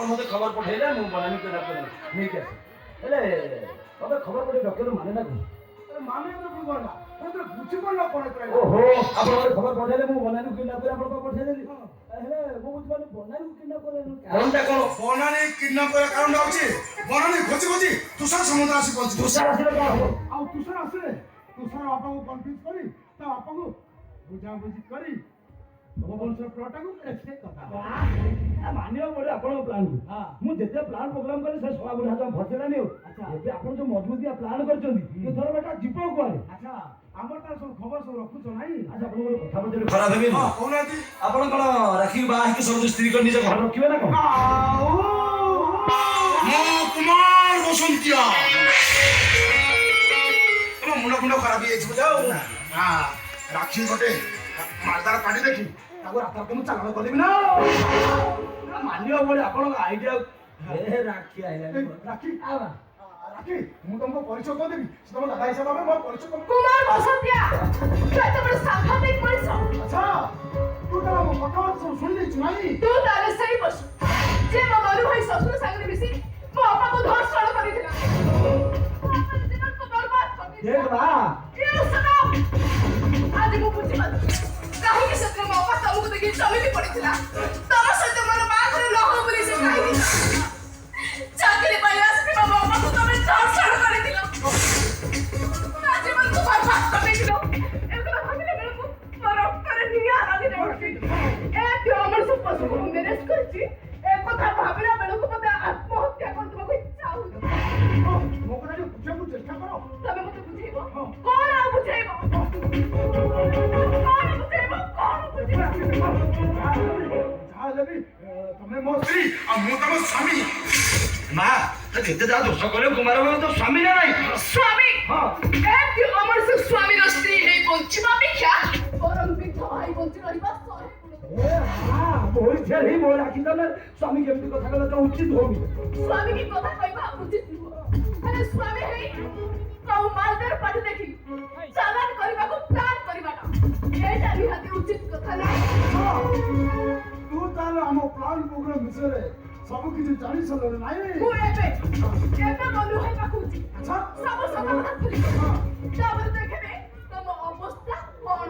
ଆପଣ ମୋତେ ଖବର ପଠେଇଲେ ମୁଁ ବନାନି କିଣା କରି ନେଇକି ଆସେ ହେଲେ ତମେ ଖବର ପଠେଇ ଡକ୍ଟର ମାନେ ନା କଣ ମାନେ ବୁଝିପାରିଲା ବୁଝିପାରିଲା କଣ ଓହୋ ଆପଣ ମୋତେ ଖବର ପଠେଇଲେ ମୁଁ ବନାନି କିଣା କରି ଆପଣଙ୍କୁ ପଠେଇଦେଲି ହେଲେ ମୁଁ ବୁଝିପାରିଲି ବନାନି କିଣା କରି କାରଣଟା କଣ ବନାନୀ କିଡନାପ କରିବା କାରଣଟା ହଉଛି ବନାନୀ ଖୋଜି ଖୋଜି ତୁଷାର ସମୁଦ୍ର ଆସି ପହଞ୍ଚି ତୁଷାର ଆସିଲେ କଣ ହବ ଆଉ ତୁଷାର ଆସିଲେ ତୁଷାର ବାପାକୁ କନଫ୍ୟୁଜ କରି ତା ବାପାକୁ ବୁଝାବୁଝି କରି ଭୁବନେଶ୍ୱର ପ୍ଲଟଟାକୁ ଏକ୍ସରେ କରିଦେବା ମାନିବାକୁ ପଡ଼ିବ ଆପଣଙ୍କ ପ୍ଲାନ୍କୁ ମୁଁ ଯେତେ ପ୍ଲାନ୍ ପ୍ରୋଗ୍ରାମ କଲି ସେ ସଳା ବୁଢ଼ା ହାତ ଫସିଲାନି ଆଉ ଏବେ ଆପଣ ଯୋଉ ମଜବୁତିଆ ପ୍ଲାନ୍ କରିଛନ୍ତି ଏଥର ବେଟା ଯିବ କୁଆଡ଼େ ଆଚ୍ଛା ଆମର ତାର ସବୁ ଖବର ସବୁ ରଖୁଛ ନାଇଁ ଆଚ୍ଛା ଆପଣ ଗୋଟେ କଥା ପଚାରିଲେ ଖରାପ ହେବେନି କହୁନାହାନ୍ତି ଆପଣ କଣ ରାକ୍ଷୀ ବାହା ହେଇକି ସବୁ ସ୍ତ୍ରୀଙ୍କ ନିଜ ଘରେ ରଖିବେ ନା କଣ କୁମାର ବସନ୍ତିଆ ମୁଣ୍ଡ ମୁଣ୍ଡ ଖରାପ ହେଇଯାଇଛି ବୁଝ ରାକ୍ଷୀ ଗୋଟେ ମାଲଦାର କାଟି ଦେଖି ତାକୁ ରାସ୍ତାକୁ ମୁଁ ଚାଲାଣ କରିବି ନା ମାନିବାକୁ ପଡ଼ିବ ଆପଣଙ୍କ ଆଇଡିଆ ରାକ୍ଷୀ ଆଇଲା ରାକ୍ଷୀ ରାକ୍ଷୀ ମୁଁ ତମକୁ ପରିଚୟ କରିଦେବି ସେ ତମ ଦାଦା ହିସାବ ଭାବେ ମୋର ପରିଚୟ କରିବି କୁମାର ବସନ୍ତିଆ ତୁ ଏତେ ବଡ଼ ସାଂଘାତିକ ମଣିଷ ଆଚ୍ଛା ତୁ ତାର କଥାବାର୍ତ୍ତା ସବୁ ଶୁଣି ଦେଇଛୁ ନାଇଁ ତୁ ତାହେଲେ ସେଇ ପଶୁ ଯେ ମୋ ମନୁ ଭାଇ ଶ୍ୱଶୁର ସାଙ୍ଗରେ ମିଶି ମୋ ବାପାକୁ ଧର୍ଷଣ କରିଥିଲା ଜୀବନକୁ ବର୍ବାଦ କରିଦେଇଥିଲା ଆଜି ମୁଁ ବୁଝିପାରୁଛି କାହିଁକି ସେଥିରେ ମୋ ବାପା ତମକୁ ଦେଖି ଚମକି ପଡ଼ିଥିଲା ତମ ସହିତ ମୋର ବାହାଘର ନ ହବ ବୋଲି ସେ କାହିଁକି ଚାକିରି ପାଇଁ ଆସିଥିବା ମୋ ବାପାକୁ ତମେ ଧର୍ଷଣ କରିଥିଲ ତା ଜୀବନକୁ ବର୍ବାଦ କରିଦେଇଥିଲ ଏଗୁଡ଼ା ଭାବିଲା ବେଳକୁ ମୋ ରକ୍ତରେ ନିଆଁ ଲାଗିଯାଉଛି ଏ ଅମଣିଷ ପଶୁକୁ ମୁଁ ମ୍ୟାରେଜ୍ କରିଛି ଏ କଥା ଭାବିଲା ବେଳକୁ ମୋତେ ଆତ୍ମହତ୍ୟା କରିଦେବାକୁ ଇଚ୍ଛା ହଉଛି ମୋ କଥା ଟିକେ ବୁଝିବାକୁ ଚେଷ୍ଟା କର ତମେ ମୋତେ ବୁଝେଇବ କଣ ଆଉ ବୁଝେଇବ ଯାହାହେଲେ ବି ତମେ ମୋ ସ୍ତ୍ରୀ ଆଉ ମୁଁ ତମ ସ୍ୱାମୀ ମା ଯେତେ ଯାହା ଦୋଷ କଲେ କୁମାର ବାବୁ ତ ସ୍ୱାମୀ ନା ନାହିଁ ସ୍ୱାମୀ ଏମିତି ଅମଣିଷ ସ୍ୱାମୀର ସ୍ତ୍ରୀ ହେଇ ବଞ୍ଚିବା ଅପେକ୍ଷା ବରଂ ବିଧବା ହେଇ ବଞ୍ଚି ରହିବା ସ୍ୱାମୀ କେମିତି କଥା କହିଲେ ତ ଉଚିତ ହଉନି ସ୍ୱାମୀ କି କଥା କହିବା ଉଚିତ ନୁହଁ ହେଲେ ସ୍ୱାମୀ ହେଇ କଉ ମାଲଦାର ପାଟି ଦେଖି ଚାଲାଣ କରିବାକୁ ପ୍ଲାନ୍ କରିବାଟା ଏଇଟା ନିହାତି ଉଚିତ କଥା ନାହିଁ ତୁ ତାହେଲେ ଆମ ପ୍ଲାନ୍ ପ୍ରୋଗ୍ରାମ ବିଷୟରେ ସବୁ କିଛି ଜାଣି ସାରିଲଣି ନାଇଁ ମୁଁ ଏବେ ମନୁ ଭାଇ ପାଖକୁ ଯିବି ଆଚ୍ଛା ସବୁ ସମାଧାନ କରିବି ତାପରେ ଦେଖିବେ ତମ ଅବସ୍ଥା କଣ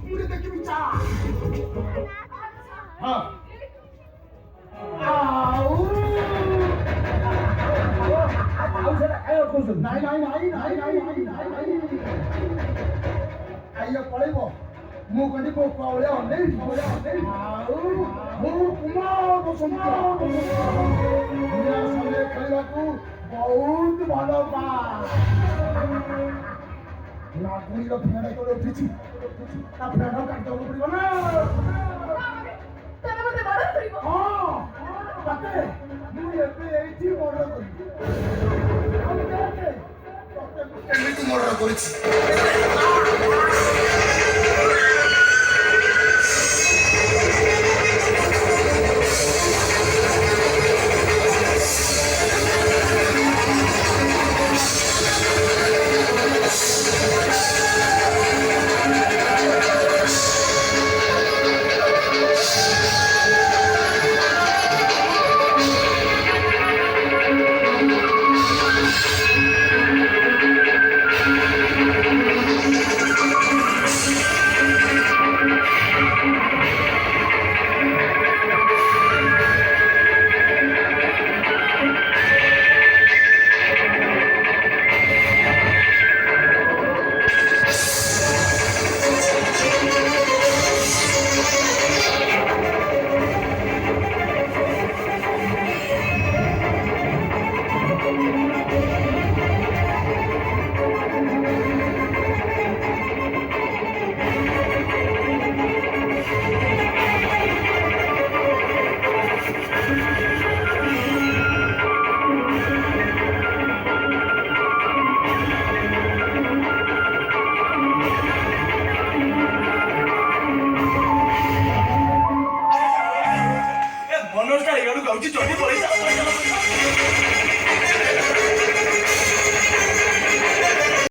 ମୁଁ ଦେଖିବି ଚା ନାଇଁ ଆଇୟ ପଳେଇବ ମୁଁ କହିଲି ମୋ କଉଳେ ଅନେଇ ଆଉ ମୁଁ କୁମାର ବସନ୍ତ ଖେଳିବାକୁ ବହୁତ ଭଲ ପା ନାଗୁଣୀର ଫେଣ ତୋଳେ ଉଠିଛି ତା ଫେଣ କାଟିବାକୁ ପଡ଼ିବ ନା ତମେ ମୋତେ ମର୍ଡର କରିବ ହଁ ତତେ ମୁଁ ଏବେ ଏଇଠି ମର୍ଡର କରିବି ତତେ କେମିତି ମର୍ଡର କରିଛି